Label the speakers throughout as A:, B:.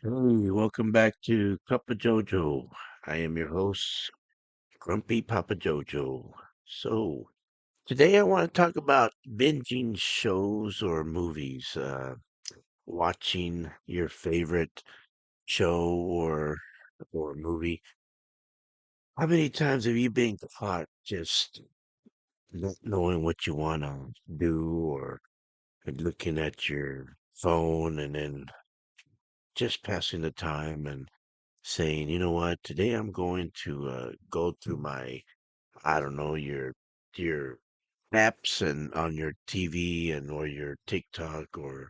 A: Hey, welcome back to Cup of JoeJoe. I am your host, Grumpy Papa JoeJoe. So, today I want to talk about binging shows or movies, watching your favorite show or movie. How many times have you been caught just not knowing what you want to do or looking at your phone and then just passing the time and saying, you know what, today I'm going to go through my, I don't know, your apps and on your TV and or your TikTok or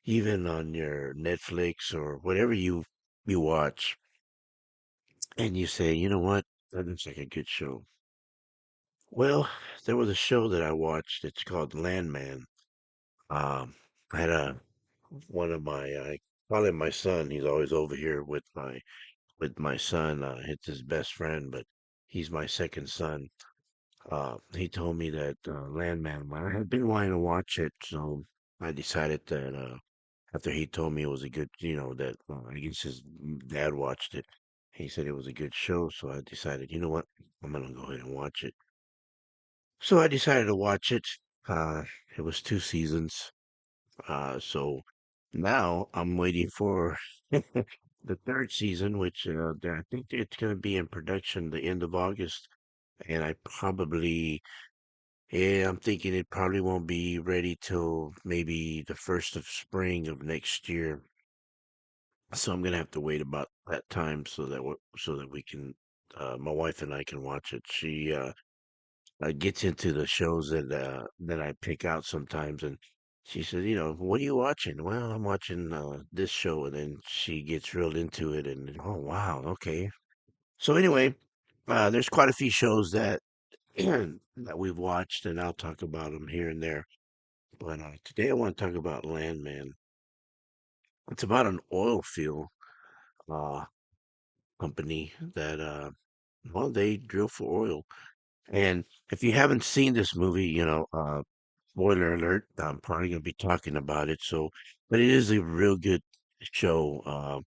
A: even on your Netflix or whatever you watch, and you say, you know what, that looks like a good show. Well, there was a show that I watched. It's called Landman. Um, I had a one of my I call him my son. He's always over here with my son. It's his best friend, but he's my second son. He told me that Landman, I had been wanting to watch it, so I decided that after he told me it was a good, that I guess his dad watched it. He said it was a good show, so I decided, you know what, I'm gonna go ahead and watch it. So I decided to watch it. Uh, it was two seasons. So now I'm waiting for the third season, which I think it's going to be in production the end of August. And yeah, I'm thinking it probably won't be ready till maybe the first of spring of next year. So I'm gonna have to wait about that time so that we can, my wife and I can watch it. She gets into the shows that I pick out sometimes, and she says, you know, what are you watching? Well, I'm watching this show, and then she gets real into it, and oh wow, okay. So anyway, there's quite a few shows that that we've watched, and I'll talk about them here and there. But today I want to talk about Landman. It's about an oil field uh, company that well, they drill for oil. And if you haven't seen this movie, spoiler alert, I'm probably going to be talking about it. So, but it is a real good show.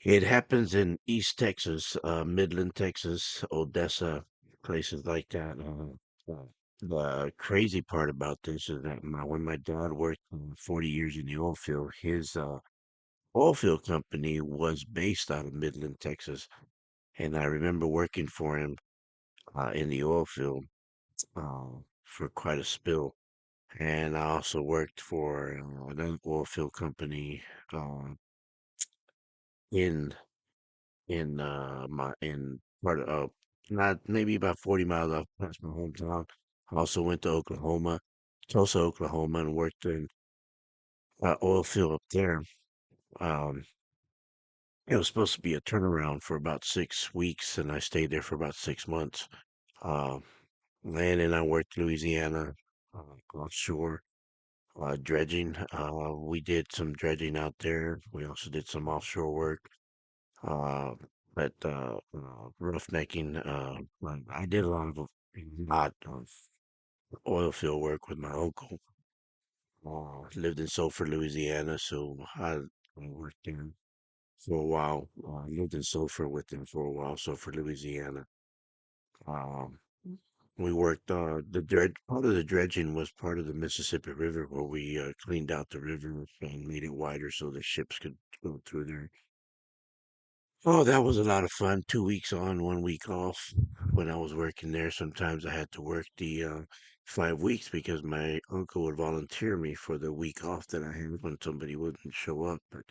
A: It happens in East Texas, Midland, Texas, Odessa, places like that. The crazy part about this is that when my dad worked 40 years in the oil field, his oil field company was based out of Midland, Texas. And I remember working for him in the oil field for quite a spill. And I also worked for another oil field company uh, in in part of not maybe about 40 miles off past my hometown. I also went to Oklahoma, Tulsa, Oklahoma, and worked in oil field up there. Um, it was supposed to be a turnaround for about 6 weeks, and I stayed there for about 6 months. Uh, Land and I worked Louisiana offshore dredging. We did some dredging out there. We also did some offshore work. Uh, but roughnecking. I did lot of oil field work with my uncle. Lived in Sulphur, Louisiana, so I worked there for a while. Lived in Sulphur with him for a while, Sulphur, Louisiana. Um, we worked the dredge. Part of the dredging was part of the Mississippi River, where we cleaned out the river and made it wider so the ships could go through there. Oh, that was a lot of fun. 2 weeks on, 1 week off. When I was working there, sometimes I had to work the 5 weeks because my uncle would volunteer me for the week off that I had when somebody wouldn't show up. But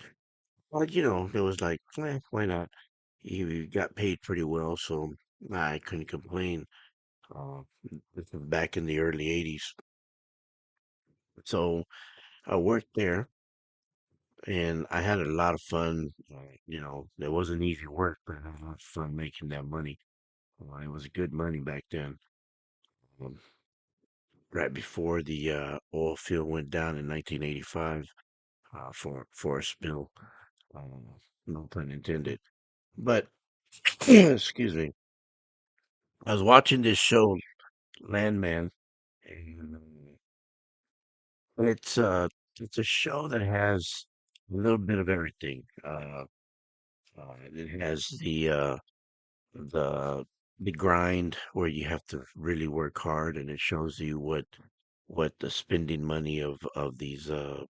A: it was like, why not? You got paid pretty well, so I couldn't complain. Uh, this was back in the early 80s. So I worked there and I had a lot of fun. It wasn't easy work, but I had a lot of fun making that money. It was good money back then. Um, right before the oil field went down in 1985 for a spill. No pun intended. But excuse me, I was watching this show, Landman, and it's a show that has a little bit of everything. It has the the grind where you have to really work hard, and it shows you what the spending money of these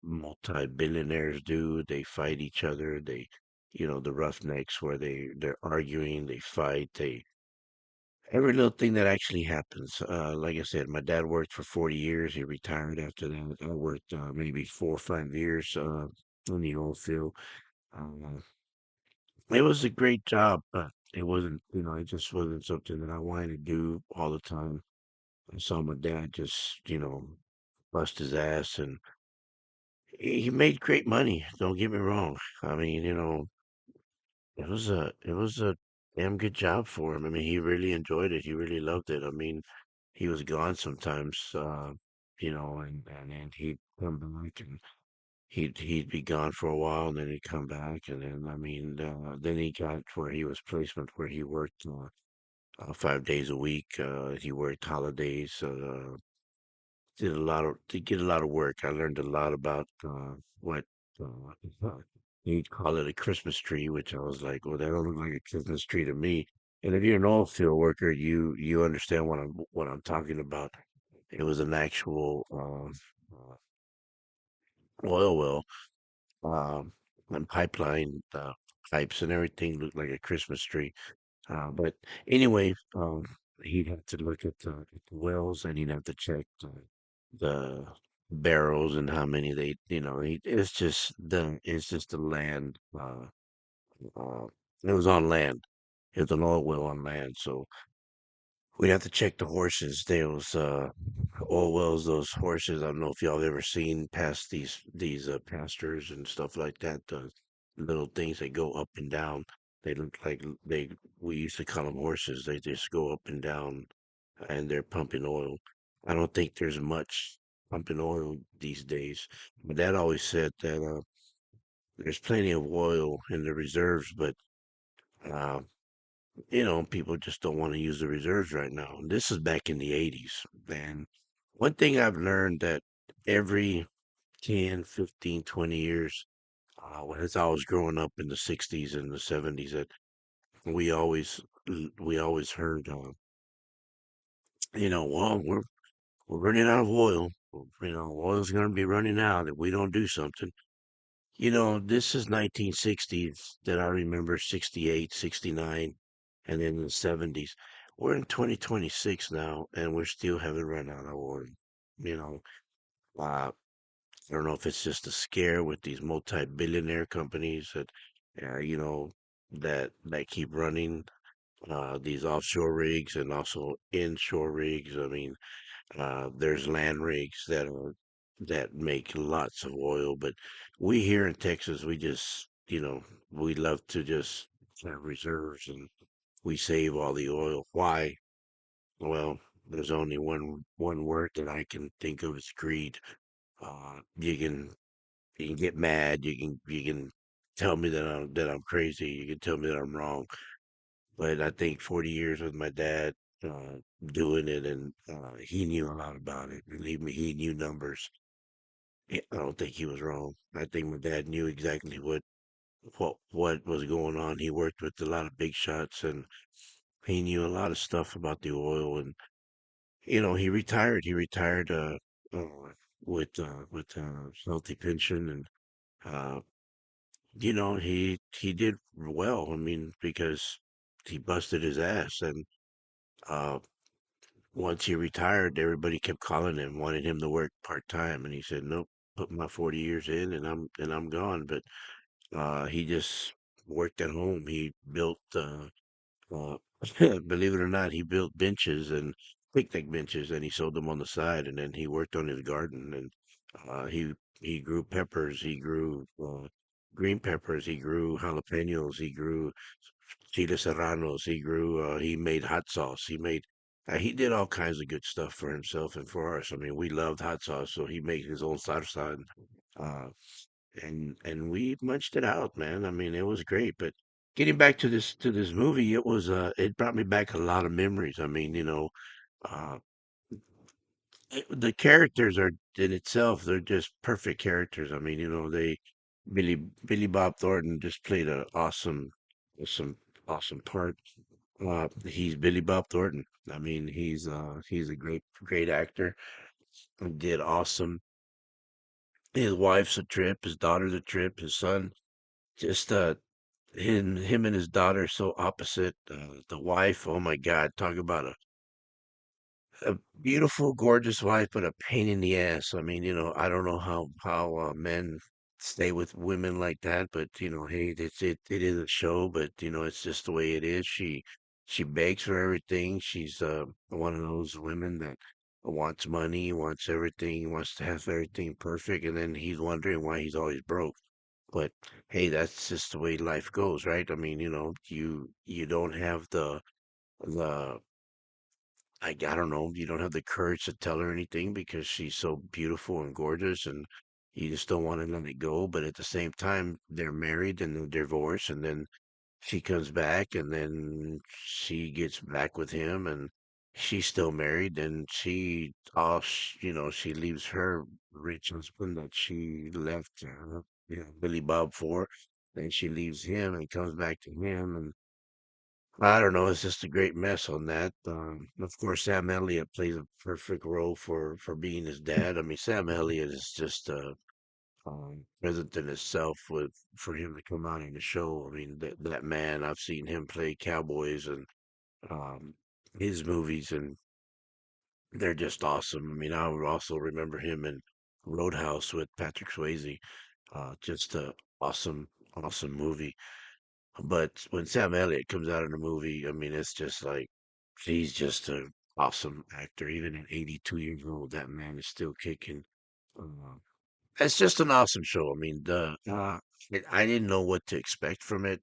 A: multi-billionaires do. They fight each other. They, the roughnecks where they're arguing, they fight, they every little thing that actually happens. Like I said, my dad worked for 40 years. He retired after that. I worked maybe 4 or 5 years in the oil field. Uh, it was a great job, but it wasn't, it just wasn't something that I wanted to do all the time. I saw my dad just, bust his ass, and he made great money. Don't get me wrong. I mean, it was a damn good job for him. I mean, he really enjoyed it. He really loved it. I mean, he was gone sometimes, and then he'd come back, and he'd be gone for a while, and then he'd come back, and then I mean, then he got where he was placement where he worked 5 days a week. He worked holidays. Did a lot of work. I learned a lot about what uh, you'd call it a Christmas tree, which I was like, well, that don't look like a Christmas tree to me. And if you're an oil field worker, you understand what I'm talking about. It was an actual oil well, and pipeline pipes and everything looked like a Christmas tree. But anyway, he'd have to look at the wells, and he'd have to check the barrels and how many they, it's just the land. Uh, it was on land. It was an oil well on land, so we'd have to check the horses. There was oil wells. Those horses. I don't know if y'all ever seen past these pastures and stuff like that. The little things that go up and down. They look like they. We used to call them horses. They just go up and down, and they're pumping oil. I don't think there's much pumping oil these days. My dad always said that there's plenty of oil in the reserves, but uh, people just don't want to use the reserves right now. This is back in the 80s. And one thing I've learned that every 10, 15, 20 years, as I was growing up in the 60s and the 70s, that we always we always heard, well, we're running out of oil. Oil's going to be running out if we don't do something. This is 1960s that I remember, 68, 69, and then the 70s. We're in 2026 now, and we're still haven't run out of oil. You know, I don't know if it's just a scare with these multi-billionaire companies that keep running these offshore rigs and also inshore rigs. I mean, there's land rigs that make lots of oil, but we here in Texas, we just, we love to just have reserves, and we save all the oil. Why? Well, there's only one word that I can think of. It's greed. You can get mad. You can tell me that I'm crazy. You can tell me that I'm wrong. But I think 40 years with my dad doing it, and he knew a lot about it. Believe me, he knew numbers. I don't think he was wrong. I think my dad knew exactly what was going on. He worked with a lot of big shots, and he knew a lot of stuff about the oil. And he retired. He retired uh, with healthy pension, and uh, he did well. I mean, because he busted his ass, and uh, once he retired, everybody kept calling him, wanted him to work part time, and he said, "Nope, put my 40 years in, and I'm gone." But he just worked at home. He built, uh, believe it or not, he built benches and picnic benches, and he sold them on the side. And then he worked on his garden, and he grew peppers, he grew green peppers, he grew jalapenos, he grew chile serranos, he made hot sauce, he did all kinds of good stuff for himself and for us. I mean, we loved hot sauce, so he made his own salsa, uh, and we munched it out, man. I mean, it was great. But getting back to this movie, it brought me back a lot of memories. I mean, uh, the characters are in itself, they're just perfect characters. I mean, Billy Bob Thornton just played an awesome, awesome part. He's Billy Bob Thornton. I mean, he's a great actor. He did awesome. His wife's a trip. His daughter's a trip. His son, just him and his daughter are so opposite. The wife, oh my God, talk about a beautiful, gorgeous wife, but a pain in the ass. I mean, I don't know how men stay with women like that, but hey, it is a show, but it's just the way it is. She begs for everything. She's one of those women that wants money, wants everything, wants to have everything perfect, and then he's wondering why he's always broke. But hey, that's just the way life goes, right? I mean, you don't have the I don't know, you don't have the courage to tell her anything because she's so beautiful and gorgeous and you just don't want to let it go. But at the same time, they're married and they're divorced and then she comes back and then she gets back with him and she's still married and she leaves her rich husband that she left, Billy Bob for. Then she leaves him and comes back to him and I don't know. It's just a great mess on that. Of course, Sam Elliott plays a perfect role for being his dad. I mean, Sam Elliott is just present in itself with for him to come out in the show. I mean, that man. I've seen him play cowboys and um, his movies, and they're just awesome. I mean, I would also remember him in Roadhouse with Patrick Swayze. Just a awesome, awesome movie. But when Sam Elliott comes out in a movie, I mean, it's just like he's just an awesome actor. Even at 82 years old, that man is still kicking. Uh, it's just an awesome show. I mean, I didn't know what to expect from it,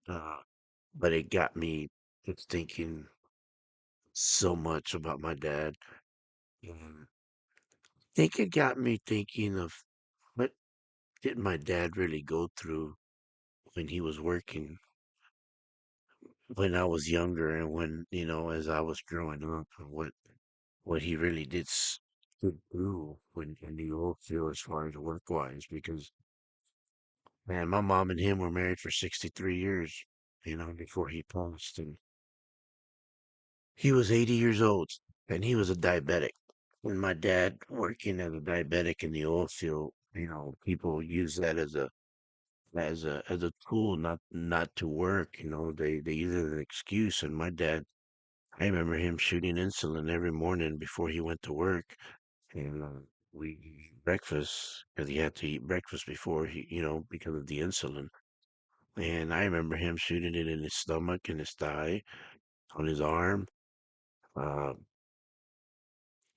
A: but it got me just thinking so much about my dad. And I think it got me thinking of what did my dad really go through when he was working when I was younger and when, as I was growing up and what he really did through when in the oil field as far as work wise because man, my mom and him were married for 63 years, before he passed and he was 80 years old and he was a diabetic. When my dad working as a diabetic in the oil field, people use that as a tool not to work, they use it as an excuse and my dad I remember him shooting insulin every morning before he went to work, and we eat breakfast because he had to eat breakfast before because of the insulin. And I remember him shooting it in his stomach, in his thigh, on his arm. Uh,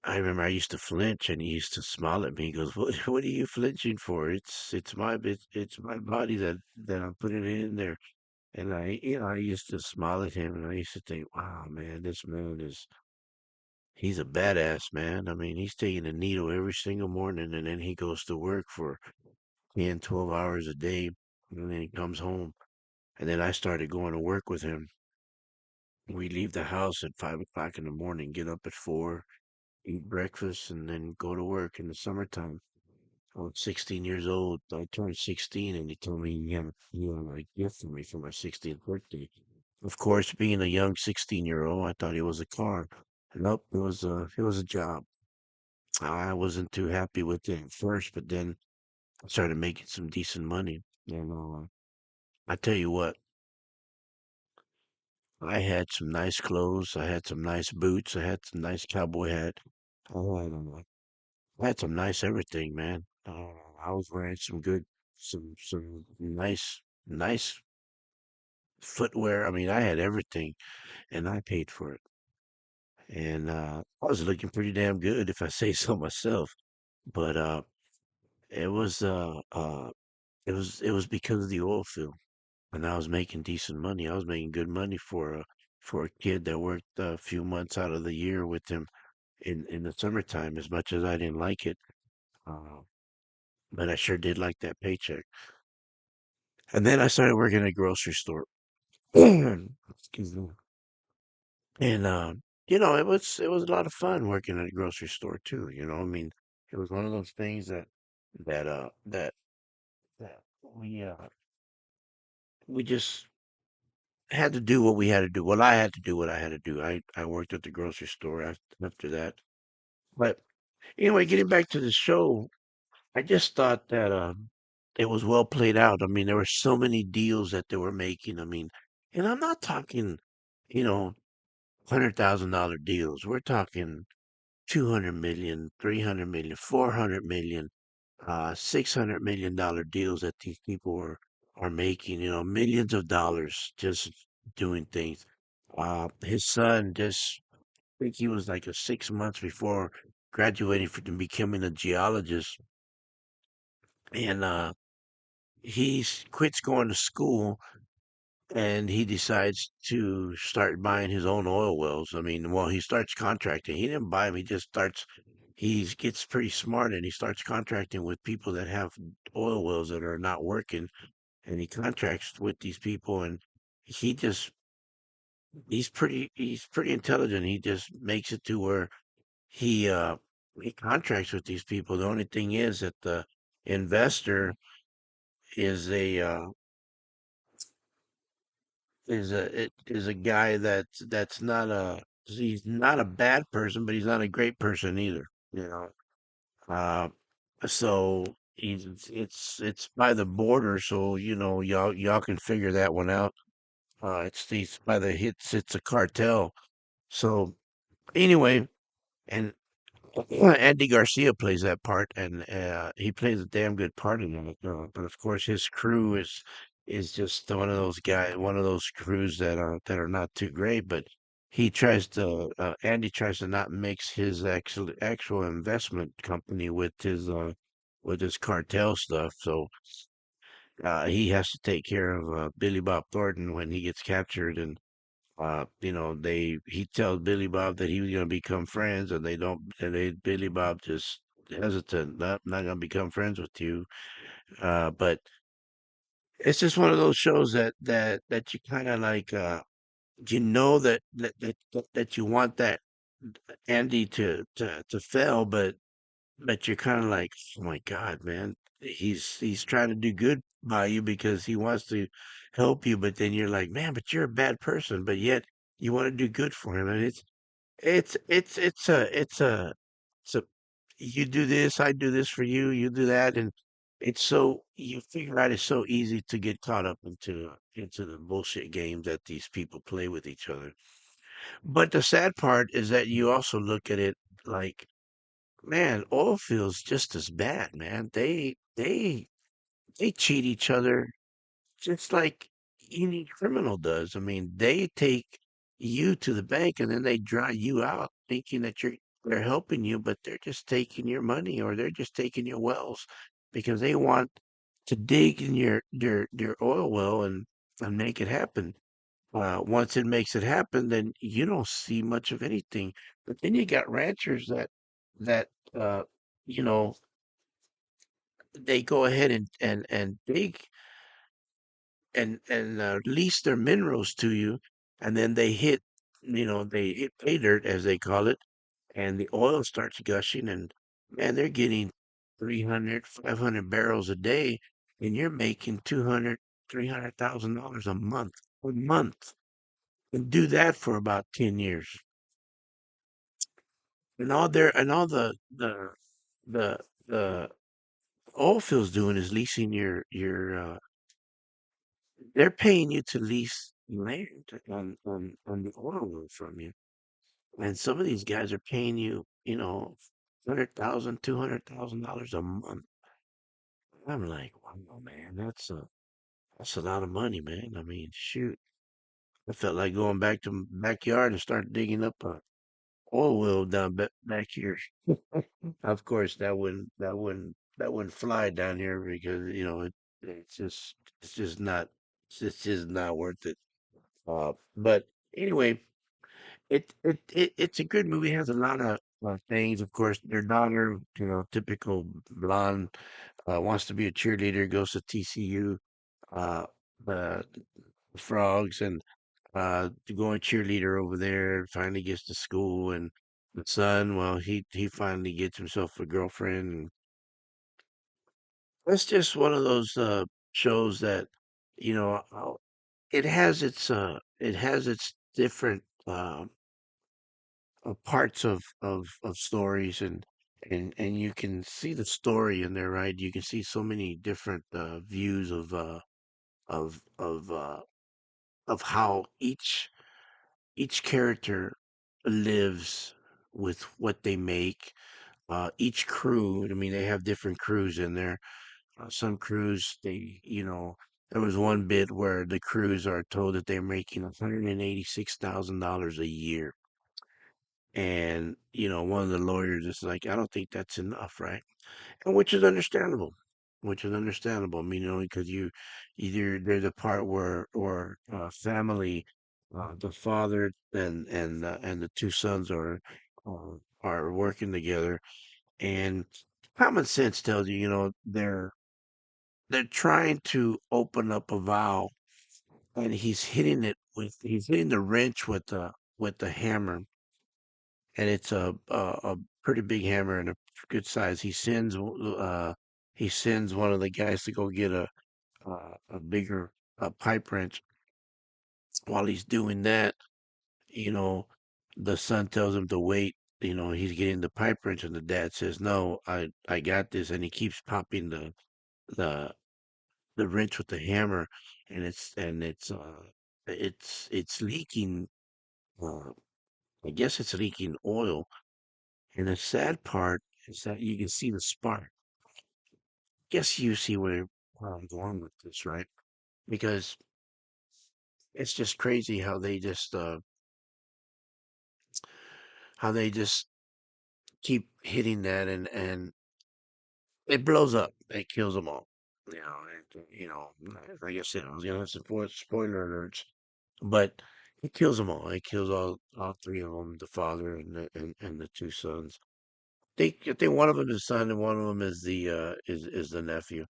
A: I remember I used to flinch, and he used to smile at me. He goes, "What? What are you flinching for? It's my body that I'm putting in there." And I used to smile at him, and I used to think, "Wow, man, this man is." He's a badass, man. I mean, he's taking a needle every single morning and then he goes to work for 10, 12 hours a day and then he comes home. And then I started going to work with him. We leave the house at 5 o'clock in the morning, get up at 4, eat breakfast, and then go to work in the summertime. I was 16 years old. I turned 16 and he told me he had a gift for me for my 16th birthday. Of course, being a young 16-year-old, I thought it was a car. Nope, it was a job. I wasn't too happy with it at first, but then I started making some decent money. And I tell you what, I had some nice clothes, I had some nice boots, I had some nice cowboy hat. I had some nice everything, man. I was wearing some nice footwear. I mean, I had everything, and I paid for it. And I was looking pretty damn good, if I say so myself. But it was uh, uh, it was because of the oil field. And I was making decent money. I was making good money for a kid that worked a few months out of the year with him in the summertime. As much as I didn't like it, uh, but I sure did like that paycheck. And then I started working at a grocery store. Excuse me. And it was a lot of fun working at a grocery store too. I mean, it was one of those things that that we just had to do what we had to do. Well, I had to do what I had to do. I worked at the grocery store after that. But anyway, getting back to the show, I just thought that it was well played out. I mean, there were so many deals that they were making. I mean, and I'm not talking, you know, $100,000 deals. We're talking 200 million, 300 million, 400 million, $600 million deals that these people are making, millions of dollars just doing things. His son just, I think he was like a 6 months before graduating from becoming a geologist. And he quits going to school and he decides to start buying his own oil wells. I mean, well, he starts contracting. He didn't buy them. He just starts. He gets pretty smart and he starts contracting with people that have oil wells that are not working, and he contracts with these people. And he just he's pretty intelligent. He just makes it to where he contracts with these people. The only thing is that the investor is a guy that's not a he's not a bad person, but he's not a great person either. You know, uh, so it's by the border, so y'all can figure that one out. It's by the hits. It's a cartel. So anyway, and Andy Garcia plays that part, and he plays a damn good part in it. But of course, his crew is just one of those guys, one of those crews that are not too great. But Andy tries to not mix his actual investment company with his cartel stuff. So he has to take care of Billy Bob Thornton when he gets captured, and he tells Billy Bob that he was gonna become friends, and they don't. And Billy Bob just hesitant, not gonna become friends with you. But it's just one of those shows that you kind of like. That you want that Andy to fail, but you're kind of like, oh my God, man, he's trying to do good by you because he wants to help you, but then you're like, man, but you're a bad person, but yet you want to do good for him, and it's a you do this, I do this for you, you do that, and it's so you figure out it's so easy to get caught up into the bullshit games that these people play with each other. But the sad part is that you also look at it like, man, oil fields just as bad, man. They cheat each other just like any criminal does. I mean, they take you to the bank and then they dry you out thinking that they're helping you, but they're just taking your money or they're just taking your wells because they want to dig in your oil well and make it happen. Once it makes it happen, then you don't see much of anything. But then you got ranchers that you know they go ahead and dig and lease their minerals to you, and then they hit pay dirt as they call it, and the oil starts gushing, and man, they're getting 300, 500 barrels a day, and you're making 200, $300,000 a month, and do that for about 10 years. And all the the oil fields doing is leasing they're paying you to lease land on the oil well from you. And some of these guys are paying you, 100,000, $200,000 a month. I'm like, wow, man, that's a lot of money, man. I mean, shoot, I felt like going back to my backyard and start digging up a oil well down back here. Of course, that wouldn't fly down here because it's just not worth it. But anyway, it's a good movie. It has a lot of things. Of course, their daughter, typical blonde, wants to be a cheerleader, goes to TCU, uh, the frogs, and to go and cheerleader over there. Finally gets to school, and the son, well, he finally gets himself a girlfriend. And it's just one of those. shows that you know it has its different parts of stories and you can see the story in there, right? You can see so many different views of of uh of how each character lives with what they make. Each crew, I mean, they have different crews in there. Some crews, there was one bit where the crews are told that they're making $186,000 a year. And, one of the lawyers is like, I don't think that's enough, right? And which is understandable. Which is understandable. I mean, because either there's a part where family, the father and the two sons are working together, and common sense tells you, they're trying to open up a valve, and he's hitting the wrench with the hammer, and it's a pretty big hammer and a good size. He sends one of the guys to go get a bigger pipe wrench. While he's doing that, you know, the son tells him to wait. He's getting the pipe wrench, and the dad says, "No, I got this," and he keeps popping the the wrench with the hammer, and it's leaking. Uh, I guess it's leaking oil. And the sad part is that you can see the spark. Guess you see where I'm going with this, right? Because it's just crazy how they just keep hitting that and it blows up. It kills them all. Like I said, I was gonna support spoiler alerts, but it kills them all. It kills all three of them, the father and the two sons. I think one of them is son and one of them is is the nephew,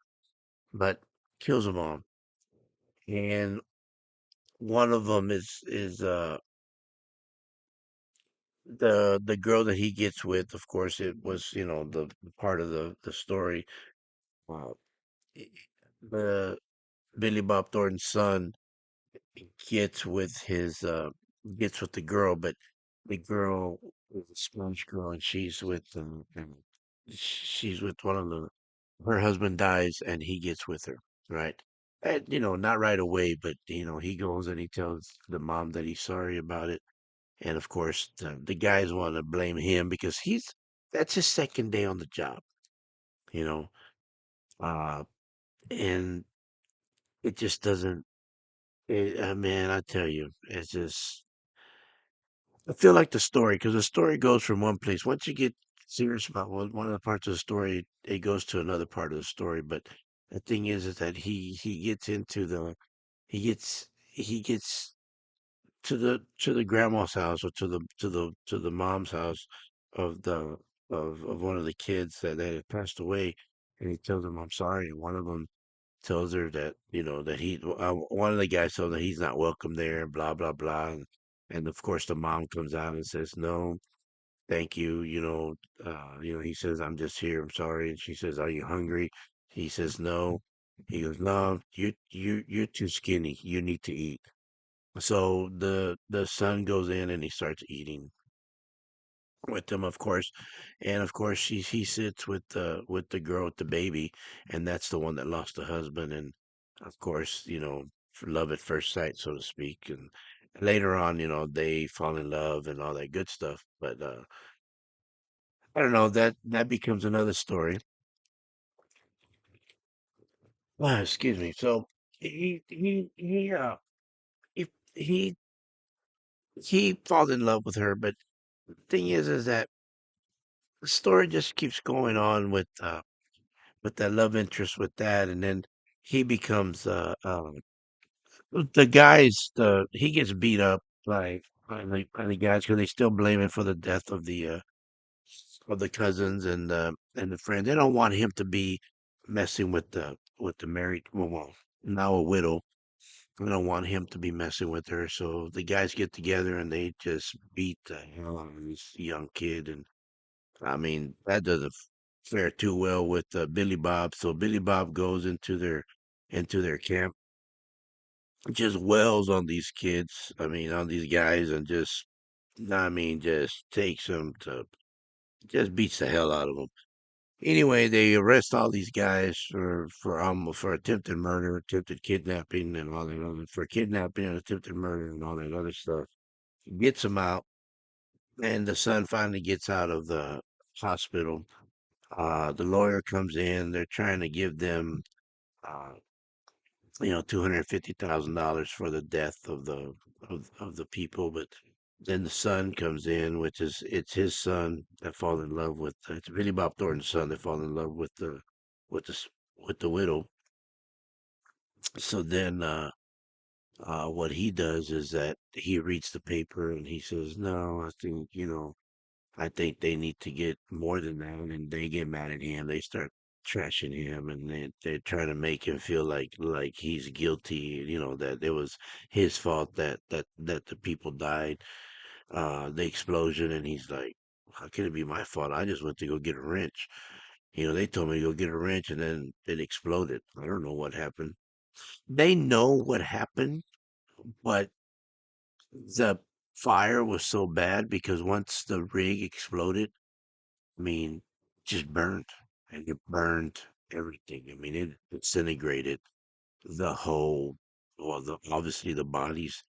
A: but kills them all. And one of them is the girl that he gets with. Of course, it was the part of the story. Uh, i- the Billy Bob Thornton's son gets with his gets with the girl, but the girl is a Spanish girl, and she's with one of the her husband dies, and he gets with her, right? And not right away, but he goes and he tells the mom that he's sorry about it. And of course, the guys want to blame him because that's his second day on the job, you know. Uh, and it just doesn't. Man, I tell you, it's just. I feel like the story because the story goes from one place. Once you get serious about one of the parts of the story, it goes to another part of the story. But the thing is that he gets into the he gets to the grandma's house or to the mom's house of the of one of the kids that had passed away, and he tells them I'm sorry. And one of them tells her that that one of the guys tells her he's not welcome there, blah blah blah, and of course the mom comes out and says no, thank you. He says I'm just here. I'm sorry, and she says, are you hungry? He says no. He goes, no, you're too skinny. You need to eat. So the son goes in and he starts eating with them, of course, and of course he sits with the girl with the baby, and that's the one that lost the husband, and of course for love at first sight, so to speak, and later on they fall in love and all that good stuff. But I don't know that becomes another story. Excuse me. So he he he falls in love with her, but the thing is that the story just keeps going on with that love interest with that, and then he becomes the guys. He gets beat up by the guys because they still blame him for the death of the cousins and the friend. They don't want him to be messing with the married well, now a widow. They don't want him to be messing with her, so the guys get together and they just beat the hell out of this young kid. And I mean, that doesn't fare too well with Billy Bob. So Billy Bob goes into into their camp, just wails on these kids. I mean, on these guys, and just, I mean, just takes them to, just beats the hell out of them. Anyway, they arrest all these guys for attempted murder, attempted kidnapping, and all that other for kidnapping and attempted murder and all that other stuff. Gets them out, and the son finally gets out of the hospital. The lawyer comes in. They're trying to give them, uh, $250,000 for the death of the people, but then the son comes in, which is it's his son that fall in love with it's Billy Bob Thornton's son that fall in love with the widow. So then what he does is that he reads the paper and he says, "No, I think they need to get more than that," and they get mad at him. They start trashing him, and they're trying to make him feel like he's guilty. That it was his fault that the people died, the explosion, and he's like, "How can it be my fault? I just went to go get a wrench. They told me to go get a wrench, and then it exploded. I don't know what happened." They know what happened, but the fire was so bad because once the rig exploded, I mean, just burned, and it burned everything. I mean, it disintegrated the whole, well, obviously the bodies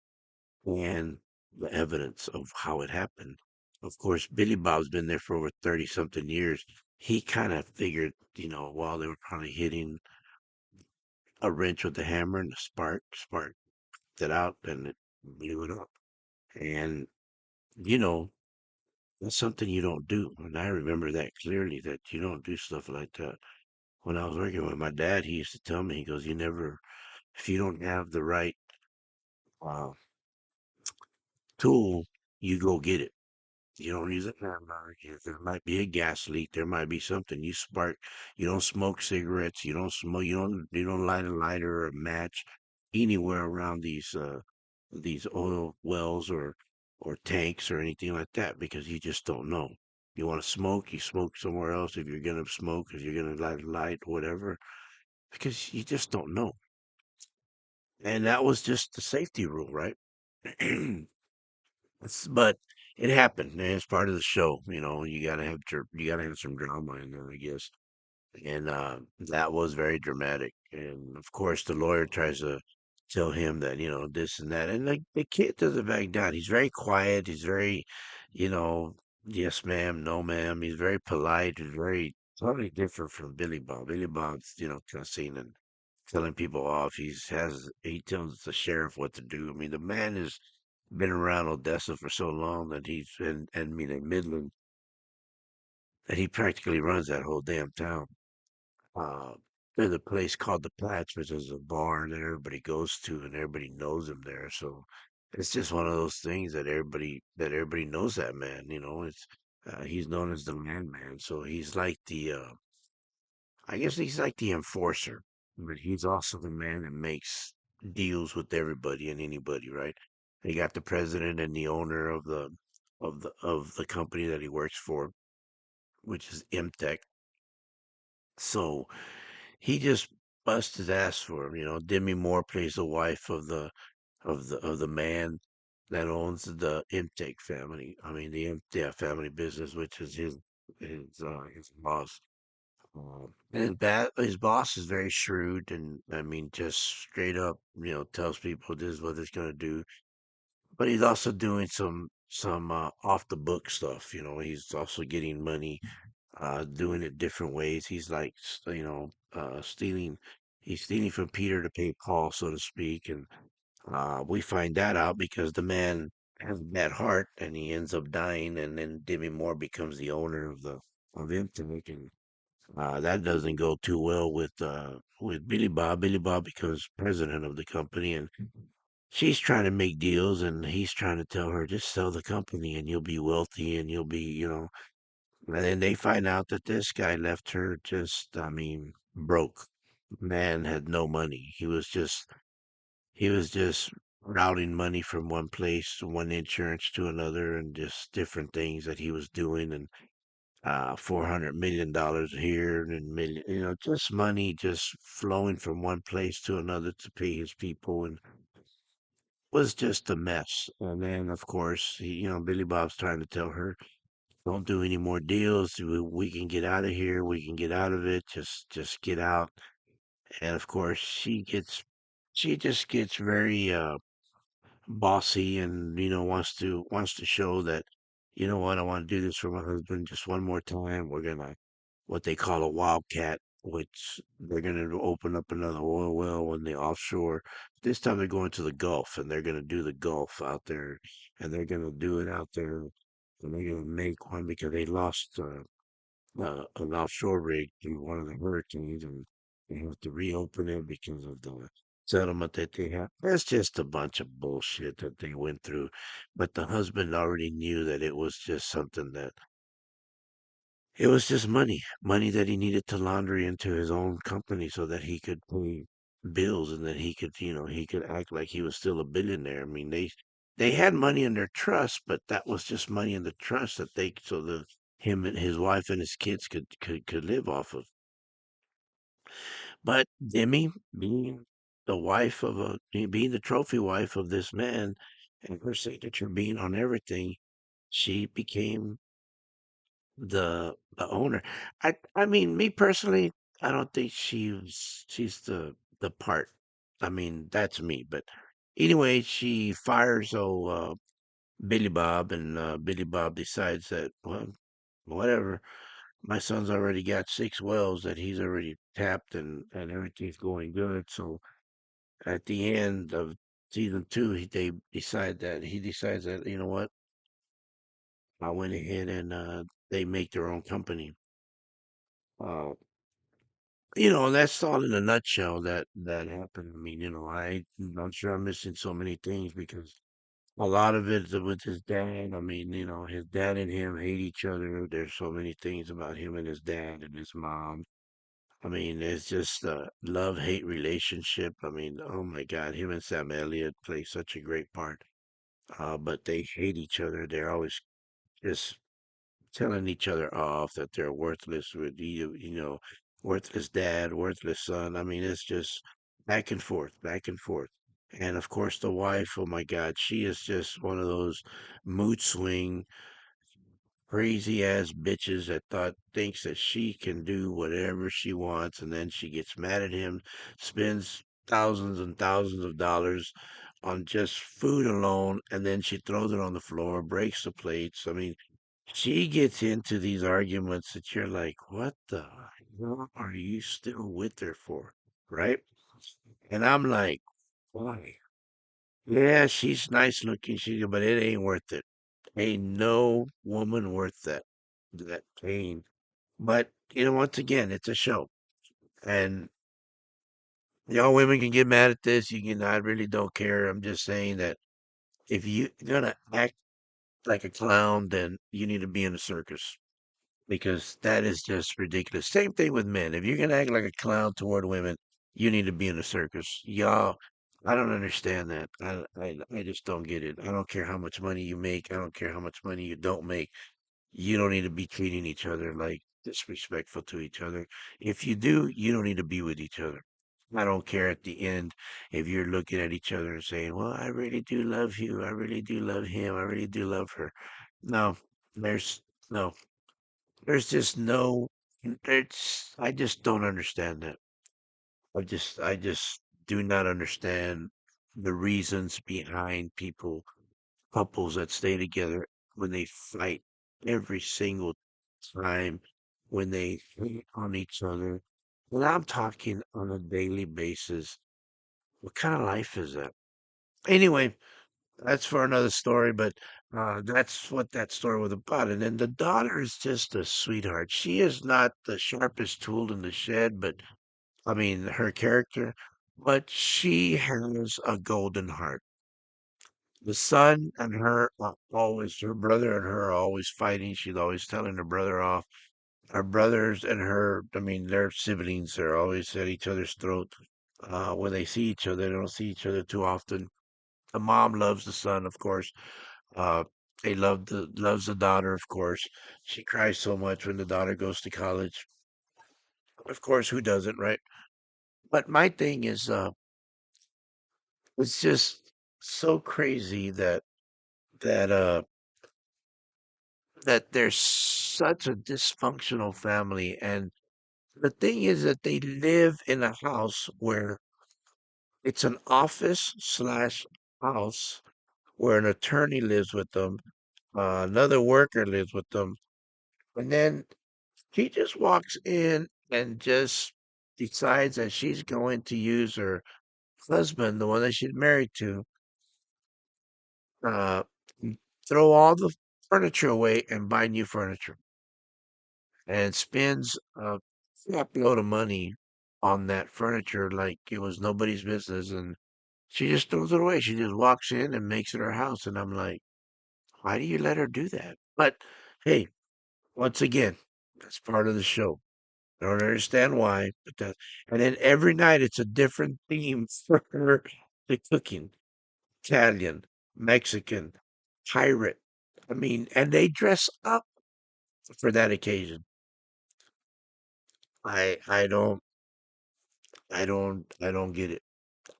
A: and the evidence of how it happened. Of course, Billy Bob's been there for over 30 something years. He kind of figured, while they were probably hitting a wrench with the hammer and the spark it out and it blew it up. And, you know, that's something you don't do. And I remember that clearly, that you don't do stuff like that. When I was working with my dad, he used to tell me, he goes, if you don't have the right uh, tool, you go get it. You don't use a hammer. If there might be a gas leak, there might be something. You don't smoke cigarettes. You don't light a lighter or a match anywhere around these oil wells or tanks or anything like that because you just don't know. You want to smoke, you smoke somewhere else. If you're gonna smoke, if you're gonna light a light, whatever, because you just don't know. And that was just the safety rule, right? But it happened, and it's part of the show. You gotta have some drama in there, I guess. And that was very dramatic. And of course, the lawyer tries to tell him that this and that, and like the kid doesn't back down. He's very quiet. He's very, you know, yes, ma'am, no, ma'am. He's very polite. He's very totally different from Billy Bob. Billy Bob's cussing and telling people off. He tells the sheriff what to do. I mean, the man has been around Odessa for so long that and I mean in Midland, that he practically runs that whole damn town. Uh, there's a place called the Plats, which is a bar that everybody goes to and everybody knows him there. So it's just one of those things that everybody knows that man. He's known as the Landman. So he's like I guess he's like the enforcer, but he's also the man that makes deals with everybody and anybody, right? They got the president and the owner of the company that he works for, which is MTech. So he just busts his ass for him. Demi Moore plays the wife of the man that owns the Imtake family. I mean the yeah, family business, which is his boss. And that his boss is very shrewd, and I mean just straight up, tells people this is what it's gonna do. But he's also doing some off the book stuff. He's also getting money, doing it different ways. He's like, stealing. He's stealing from Peter to pay Paul, so to speak. And we find that out because the man has a bad heart, and he ends up dying. And then Demi Moore becomes the owner of Imtech, and that doesn't go too well with Billy Bob. Billy Bob becomes president of the company, and she's trying to make deals, and he's trying to tell her, just sell the company, and you'll be wealthy, and you'll be, and then they find out that this guy left her just, I mean, broke. Man had no money. He was just routing money from one place, one insurance to another, and just different things that he was doing. And $400 million here and million, just money just flowing from one place to another to pay his people, and was just a mess. And then, of course, Billy Bob's trying to tell her, don't do any more deals. We can get out of here. We can get out of it. Just get out. And of course, she just gets very bossy, and wants to show that, what, I want to do this for my husband just one more time. We're gonna, what they call a wildcat, which they're gonna open up another oil well in the offshore. This time they're going to the Gulf, and they're gonna do the Gulf out there, and they're gonna do it out there, and they're gonna make one because they lost an offshore rig through one of the hurricanes, and they have to reopen it because of the settlement that they have. That's just a bunch of bullshit that they went through. But the husband already knew that it was just something that it was just money that he needed to launder into his own company so that he could pay bills, and that he could act like he was still a billionaire. I mean, they had money in their trust, but that was just money in the trust that they so that him and his wife and his kids could live off of. But Demi, being being the trophy wife of this man, and her signature being on everything, she became the owner. I mean, me personally, I don't think she's the part. I mean, that's me. But anyway, she fires Billy Bob, and Billy Bob decides that, well, whatever. My son's already got 6 wells that he's already tapped, and everything's going good. So at the end of season 2, he decides that, what, I went ahead and they make their own company. Uh, that's all in a nutshell that happened. I mean, I'm sure I'm missing so many things because a lot of it is with his dad. I mean, his dad and him hate each other. There's so many things about him and his dad and his mom. I mean, it's just a love-hate relationship. I mean, oh my God, him and Sam Elliott play such a great part. But they hate each other. They're always just telling each other off that they're worthless with worthless dad, worthless son. I mean, it's just back and forth, back and forth. And of course, the wife, oh my God, she is just one of those mood swing, crazy ass bitches that thinks that she can do whatever she wants, and then she gets mad at him, spends thousands and thousands of dollars on just food alone, and then she throws it on the floor, breaks the plates. I mean, she gets into these arguments that you're like, what the hell are you still with her for? Right? And I'm like, why? Yeah, she's nice looking, but it ain't worth it. Ain't no woman worth that pain. But once again, it's a show. And y'all women can get mad at this. I really don't care. I'm just saying that if you're gonna act like a clown, then you need to be in a circus, because that is just ridiculous. Same thing with men. If you're gonna act like a clown toward women, you need to be in a circus. Y'all, I don't understand that. I just don't get it. I don't care how much money you make. I don't care how much money you don't make. You don't need to be treating each other like disrespectful to each other. If you do, you don't need to be with each other. I don't care at the end if you're looking at each other and saying, well, I really do love you. I really do love him. I really do love her. No, there's no. There's just no, I just don't understand that. I just do not understand the reasons behind couples that stay together when they fight every single time, when they hate on each other. And I'm talking on a daily basis. What kind of life is that? Anyway, that's for another story, but that's what that story was about. And then the daughter is just a sweetheart. She is not the sharpest tool in the shed, but I mean, her character, but she has a golden heart. The son and her her brother and her are always fighting. She's always telling her brother off. Her brothers and her, I mean, they're siblings. They're always at each other's throat. When they see each other, they don't see each other too often. The mom loves the son, of course. They loves the daughter, of course. She cries so much when the daughter goes to college. Of course, who doesn't, right? But my thing is, it's just so crazy that uh that there's such a dysfunctional family, and the thing is that they live in a house where it's an office slash house where an attorney lives with them, another worker lives with them, and then she just walks in and just decides that she's going to use her husband, the one that she's married to, uh, throw all the furniture away and buy new furniture, and spends a crap load of money on that furniture like it was nobody's business, and she just throws it away. She just walks in and makes it her house, and I'm like, why do you let her do that? But hey, once again, that's part of the show. I don't understand why, but that. And then every night it's a different theme for her. The cooking, Italian, Mexican, pirate. I mean, and they dress up for that occasion. I don't I don't get it.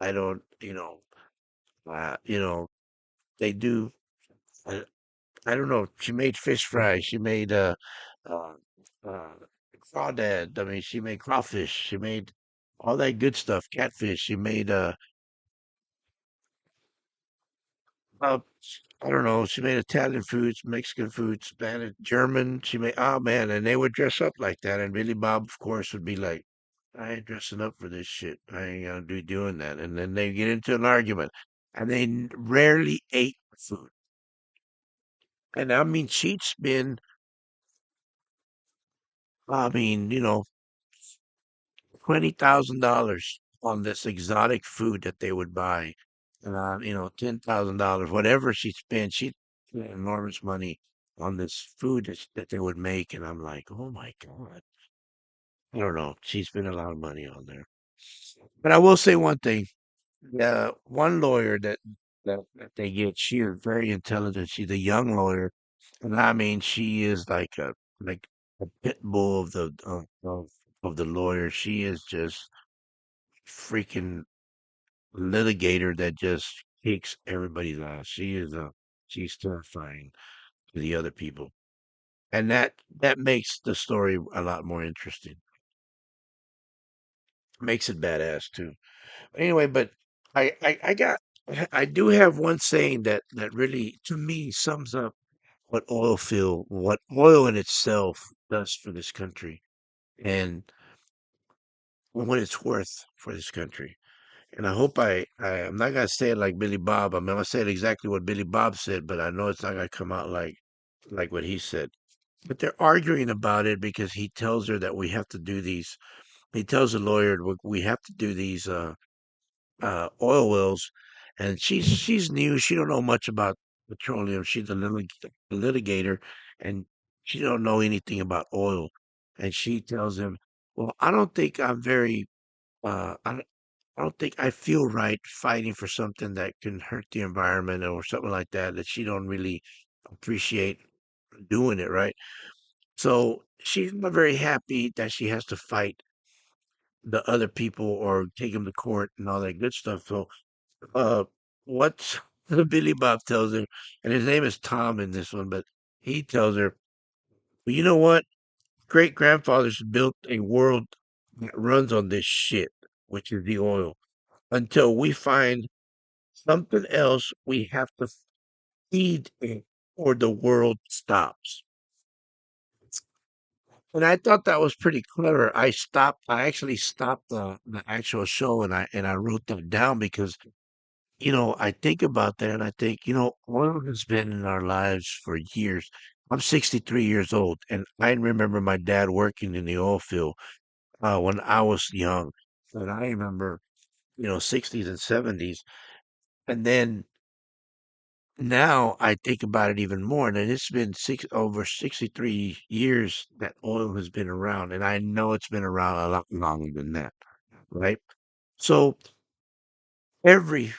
A: I don't you know they do. I, I don't know. She made fish fry. She made uh uh crawdad. I mean, she made crawfish. She made all that good stuff. Catfish. She made uh I don't know. She made Italian foods, Mexican food, Spanish, German. She made oh man, and they would dress up like that. And Billy Bob, of course, would be like, I ain't dressing up for this shit. I ain't gonna be doing that. And then they get into an argument, and they rarely ate food. And I mean, she'd spend, I mean, $20,000 on this exotic food that they would buy. $10,000, whatever she spent, she spent enormous money on this food that they would make. And I'm like, oh my God. I don't know. She spent a lot of money on there. But I will say one thing. The one lawyer that they get, she is very intelligent. She's a young lawyer. And I mean, she is like a pit bull of the lawyer. She is just freaking litigator that just kicks everybody's ass. She's terrifying to the other people, and that makes the story a lot more interesting. Makes it badass too. Anyway, but I got I do have one saying that really to me sums up what oil in itself does for this country and what it's worth for this country. And I hope I'm not gonna say it like Billy Bob. I'm gonna say it exactly what Billy Bob said, but I know it's not gonna come out like what he said. But they're arguing about it because he tells her that we have to do these. He tells the lawyer we have to do these oil wells, and she's new. She don't know much about petroleum. She's a litigator, and she don't know anything about oil. And she tells him, "Well, I don't think I'm very I don't think I feel right fighting for something that can hurt the environment or something like that, that she don't really appreciate doing it, right? So she's not very happy that she has to fight the other people or take them to court and all that good stuff. So uh what Billy Bob tells her, and his name is Tom in this one, but he tells her, well, you know what? Great grandfathers built a world that runs on this shit, which is the oil, until we find something else we have to feed it or the world stops. And I thought that was pretty clever. I actually stopped the actual show and I wrote that down because, I think about that and I think, oil has been in our lives for years. I'm 63 years old and I remember my dad working in the oil field when I was young. And I remember, 60s and 70s. And then now I think about it even more, and it's been over 63 years that oil has been around, and I know it's been around a lot longer than that, right? So every